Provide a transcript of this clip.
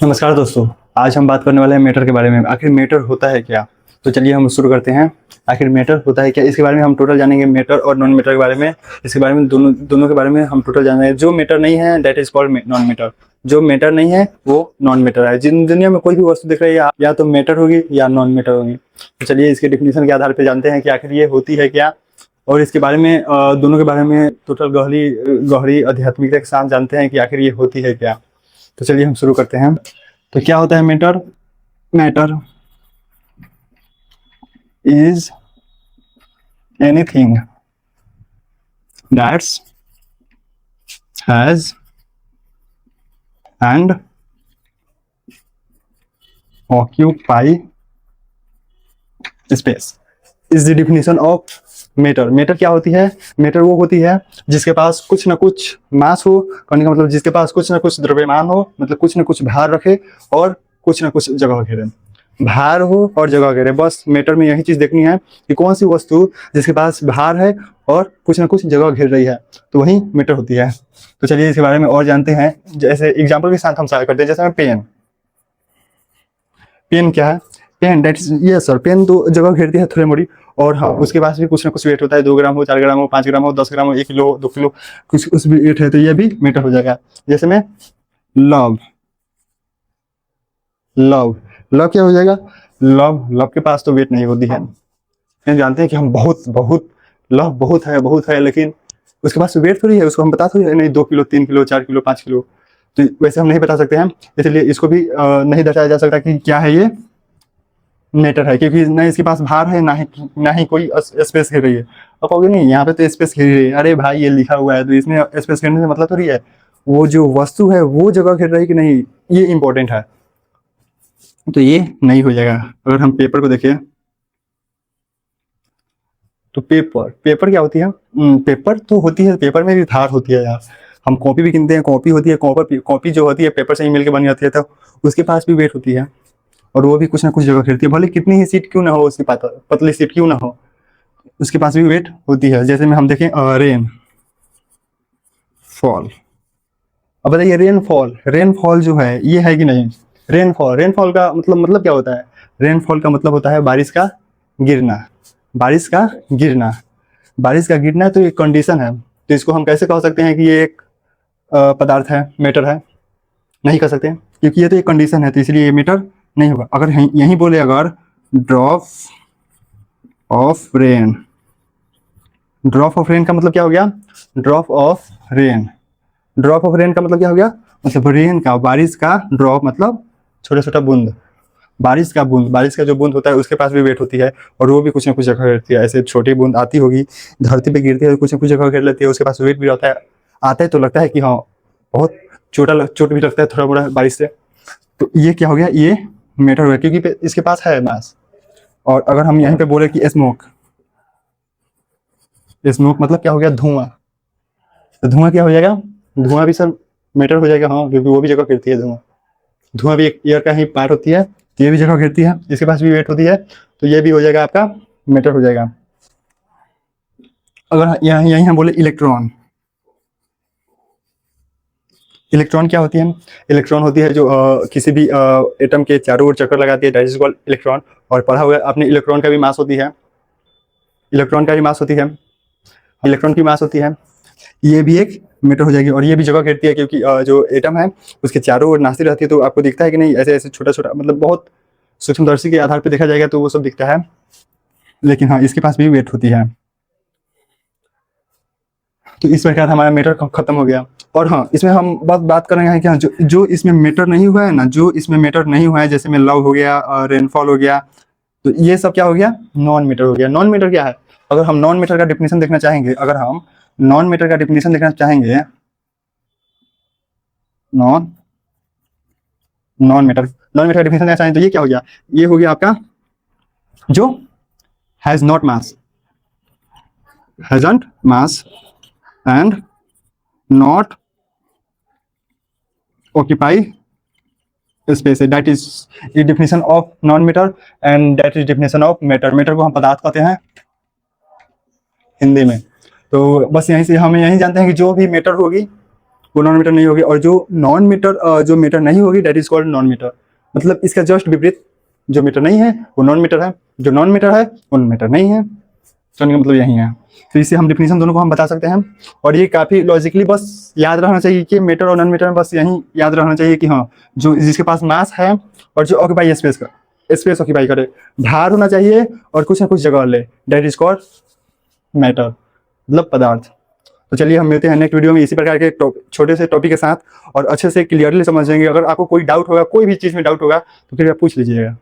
नमस्कार दोस्तों। आज हम बात करने वाले हैं मैटर के बारे में। आखिर मैटर होता है क्या? तो चलिए हम शुरू करते हैं। आखिर मैटर होता है क्या, इसके बारे में हम टोटल जानेंगे। मैटर और नॉन मैटर के बारे में, इसके बारे में दोनों के बारे में हम टोटल जानेंगे। जो मैटर नहीं है that is called non matter. जो मैटर नहीं है वो नॉन मैटर है। जिन दुनिया में कोई भी वस्तु दिख रही है या तो मैटर होगी या नॉन मैटर होगी। तो चलिए इसके डिफिनेशन के आधार पर जानते हैं कि आखिर ये होती है क्या, और इसके बारे में दोनों के बारे में टोटल गहरी गहरी आध्यात्मिकता के साथ जानते हैं कि आखिर ये होती है क्या। तो चलिए हम शुरू करते हैं। तो क्या होता है matter? Matter is anything that's has and occupy space is the definition of matter. Matter क्या होती है? मैटर वो होती है जिसके पास कुछ ना कुछ मास हो, कहने का मतलब जिसके पास कुछ ना कुछ द्रव्यमान हो, मतलब कुछ ना कुछ भार रखे और कुछ ना कुछ जगह घेरे। भार हो और जगह घेरे, बस मैटर में यही चीज देखनी है कि कौन सी वस्तु जिसके पास भार है और कुछ ना कुछ जगह घेर रही है, तो वही मैटर होती है। तो चलिए इसके बारे में और जानते हैं। जैसे एग्जाम्पल के साथ हम साझा करते हैं। जैसे पेन। पेन क्या है? Pen that is, yes sir, pen तो जगह घेरती है थोड़ी मोड़ी, और हाँ उसके पास भी कुछ ना कुछ वेट होता है। 2 ग्राम हो, 4 ग्राम हो, 5 ग्राम हो, 10 ग्राम हो, 1 किलो हो, 2 किलो, कुछ उस भी वेट है, तो ये भी मैटर हो जाएगा। जैसे में लव। लव लव क्या हो जाएगा? लव लव के पास तो वेट नहीं होती है। हम जानते हैं कि हम बहुत बहुत लव बहुत है, लेकिन उसके पास वेट थोड़ी है। उसको हम बता थोड़ी नहीं 2 किलो, 3 किलो, 4 किलो, 5 किलो, तो वैसे हम नहीं बता सकते हैं। इसलिए इसको भी नहीं दर्शाया जा सकता कि क्या है ये मैटर है, क्योंकि ना इसके पास भार है, ना ही कोई स्पेस घेर रही है। अब कहोगे नहीं यहाँ पे तो स्पेस घेर रही है। अरे भाई ये लिखा हुआ है तो इसमें स्पेस घेरने से मतलब थोड़ी है वो जो वस्तु है वो जगह घेर रही है कि नहीं, ये इंपॉर्टेंट है। तो ये नहीं हो जाएगा। अगर हम पेपर को देखें तो पेपर क्या होती है? पेपर तो होती है, पेपर में भी धार होती है यार। हम कॉपी भी किनते हैं, कॉपी होती है। कॉपी जो होती है पेपर से ही मिलकर बनी होती है, तो उसके पास भी वेट होती है और वो भी कुछ ना कुछ जगह घेरती है। भले कितनी ही सीट क्यों ना हो उसकी, पतली सीट क्यों ना हो, उसके पास भी वेट होती है। जैसे में हम देखें रेन फॉल। अब बताइए रेनफॉल जो है ये है कि नहीं? रेनफॉल का मतलब क्या होता है? रेनफॉल का मतलब होता है बारिश का गिरना। बारिश का गिरना, बारिश का गिरना तो एक कंडीशन है। तो इसको हम कैसे कह सकते हैं कि ये एक पदार्थ है, मैटर है? नहीं कर सकते, क्योंकि ये तो एक कंडीशन है, तो इसलिए ये मैटर नहीं होगा। अगर यहीं बोले अगर drop of rain, drop of rain का मतलब क्या हो गया? Drop of rain, drop of rain का मतलब क्या हो गया? मतलब रेन का, बारिश का, ड्रॉप मतलब छोटा छोटा बूंद, बारिश का बूंद, बारिश का जो बूंद होता है उसके पास भी वेट होती है और वो भी कुछ ना कुछ जगह घेरती है। ऐसे छोटी बूंद आती होगी, धरती पे गिरती है, कुछ ना कुछ जगह घेर लेती है, उसके पास वेट भी रहता है। आता है तो लगता है कि हाँ बहुत चोट भी लगता है थोड़ा मोड़ा बारिश से। तो ये क्या हो गया? ये मैटर हो गया क्योंकि इसके पास है मास। और अगर हम यहीं पे बोले कि स्मोक, स्मोक मतलब क्या हो गया? धुआं। तो धुआं क्या हो जाएगा? धुआं भी सर मैटर हो जाएगा, हाँ, क्योंकि वो भी जगह घेरती है। धुआं, धुआं भी एक एयर का ही पार्ट होती है, तो ये भी जगह घेरती है, इसके पास भी वेट होती है, तो ये भी हो जाएगा आपका मैटर हो जाएगा। अगर यहीं हम बोले इलेक्ट्रॉन, इलेक्ट्रॉन क्या होती है? इलेक्ट्रॉन होती है जो किसी भी एटम के चारों ओर चक्कर लगाती है, दैट इज कॉल्ड इलेक्ट्रॉन। और पढ़ा हुआ आपने इलेक्ट्रॉन का भी मास होती है, इलेक्ट्रॉन का भी मास होती है, इलेक्ट्रॉन की मास होती है। ये भी एक मैटर हो जाएगी और ये भी जगह घेरती है, क्योंकि जो एटम है उसके चारों ओर नाचती रहती है। तो आपको दिखता है कि नहीं ऐसे ऐसे छोटा छोटा, मतलब बहुत सूक्ष्मदर्शी के आधार पर देखा जाएगा तो वो सब दिखता है, लेकिन हाँ इसके पास भी वेट होती है। तो इस प्रकार हमारा मैटर खत्म हो गया। और हाँ इसमें हम बात कर रहे हैं कि जो इसमें मैटर नहीं हुआ है ना, जो इसमें मैटर नहीं हुआ है, जैसे में लव हो गया, रेनफॉल हो गया, तो ये सब क्या हो गया? नॉन मैटर हो गया। नॉन मैटर क्या है? अगर हम नॉन मैटर का डिफिनेशन देखना चाहेंगे, अगर हम नॉन मैटर का डिफिनेशन देखना चाहेंगे, नॉन नॉन मैटर का डिफिनेशन देखना चाहेंगे, तो ये क्या हो गया? ये हो गया आपका जो has not mass, hasn't mass and not occupy space, that is the definition of non matter and that is definition of matter। Matter को हम पदार्थ कहते हैं हिंदी में। तो बस यहीं से हम यही जानते हैं कि जो भी मैटर होगी वो नॉन मैटर नहीं होगी, और जो नॉन मैटर जो मैटर नहीं होगी that is called non matter. मतलब इसका जस्ट विपरीत, जो मैटर नहीं है वो नॉन मैटर है, जो नॉन मैटर है वो मैटर नहीं है। कहने का मतलब यही है। तो इससे हम डिफिनीशन दोनों को हम बता सकते हैं। और ये काफ़ी लॉजिकली बस याद रहना चाहिए कि मैटर और नॉन मैटर में बस यही याद रहना चाहिए कि हाँ, जो जिसके पास मास है और जो ऑक्यूपाई स्पेस ऑक्यूपाई करे, भार होना चाहिए और कुछ ना कुछ जगह ले, दैट इज कॉल्ड मैटर, मतलब पदार्थ। तो चलिए हम मिलते हैं नेक्स्ट वीडियो में इसी प्रकार के छोटे से टॉपिक के साथ, और अच्छे से क्लियरली समझेंगे। अगर आपको कोई डाउट होगा, कोई भी चीज़ में डाउट होगा तो फिर आप पूछ लीजिएगा।